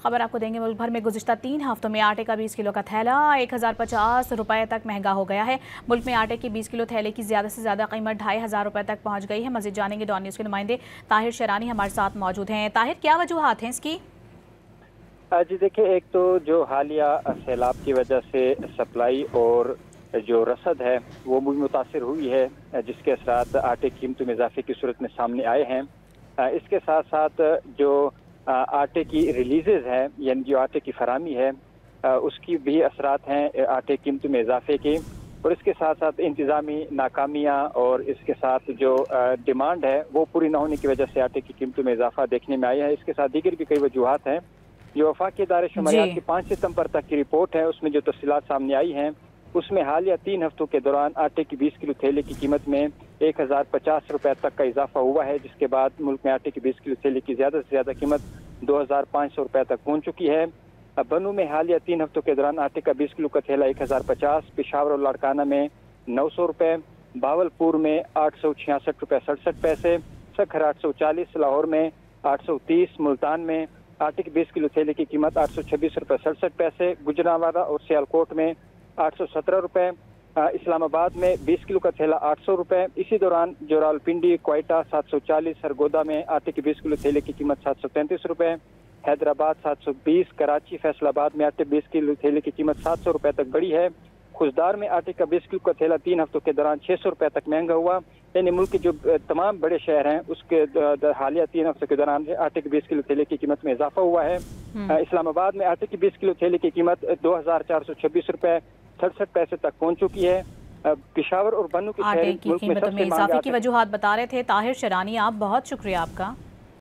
खबर आपको देंगे। मुल्क भर में गुज़िश्ता 3 हफ्तों में आटे का 20 किलो का थैला 1050 रुपये तक महंगा हो गया है। मुल्क में आटे की 20 किलो थैले की ज़्यादा से ज़्यादा कीमत 2500 रुपये तक पहुँच गई है। मज़ीद जानेंगे डॉन न्यूज़ के नुमाइंदे ताहिर शरानी हमारे साथ मौजूद हैं। ताहिर, क्या वजूहात हैं इसकी? जी देखिए, एक तो जो हालिया सैलाब की वजह से सप्लाई और जो रसद है वो भी मुतासिर हुई है, जिसके असरात आटे की कीमतों में इजाफे की सूरत में सामने आए हैं। इसके साथ साथ जो आटे की रिलीजेज है, यानी जो आटे की फरामी है, उसकी भी असरात हैं आटे की कीमतों में इजाफे के। और इसके साथ साथ इंतज़ामी नाकामियाँ और इसके साथ जो डिमांड है वो पूरी न होने की वजह से आटे की कीमतों में इजाफा देखने में आया है। इसके साथ दीगर भी कई वजूहात हैं। जो वफाकी इदारे शुमारियात की 5 सितंबर तक की रिपोर्ट है, उसमें जो तफसीलात सामने आई हैं, उसमें हालिया 3 हफ्तों के दौरान आटे की 20 किलो थैले की कीमत में 1050 रुपये तक का इजाफा हुआ है, जिसके बाद मुल्क में आटे की 20 किलो थैले की ज़्यादा से ज़्यादा कीमत 2500 रुपये तक पहुँच चुकी है। बनू में हालिया 3 हफ्तों के दौरान आटे का 20 किलो का थैला 1050, पेशावर और लाड़काना में 900 रुपये, बावलपुर में 866 रुपये 67 पैसे, सखर 840, लाहौर में 830, मुल्तान में आटे की 20 किलो थैले की कीमत 826 रुपये 67 पैसे, गुजरांवाला और सियालकोट में 817 रुपये, इस्लामाबाद में 20 किलो का थैला 800 रुपये। इसी दौरान जो रावलपिंडी, क्वेटा 740, सरगोदा में आटे की 20 किलो थैले की कीमत 735 रुपये, हैदराबाद 720, कराची, फैसलाबाद में आटे 20 किलो थैले की कीमत 700 रुपये तक बढ़ी है। खुशदार में आटे का 20 किलो का थैला 3 हफ्तों के दौरान 600 रुपये तक महंगा हुआ। यानी मुल्क के जो तमाम बड़े शहर हैं उसके हालिया 3 हफ्तों के दौरान आटे के 20 किलो थैले की कीमत में इजाफा हुआ है। इस्लामाबाद में आटे की 20 किलो थैले की कीमत 2426 रुपये 67 पैसे तक पहुंच चुकी है। पेशावर और बनू के आटे की कीमतों में इजाफे की वजूहात बता रहे थे ताहिर शरानी, आप बहुत शुक्रिया आपका।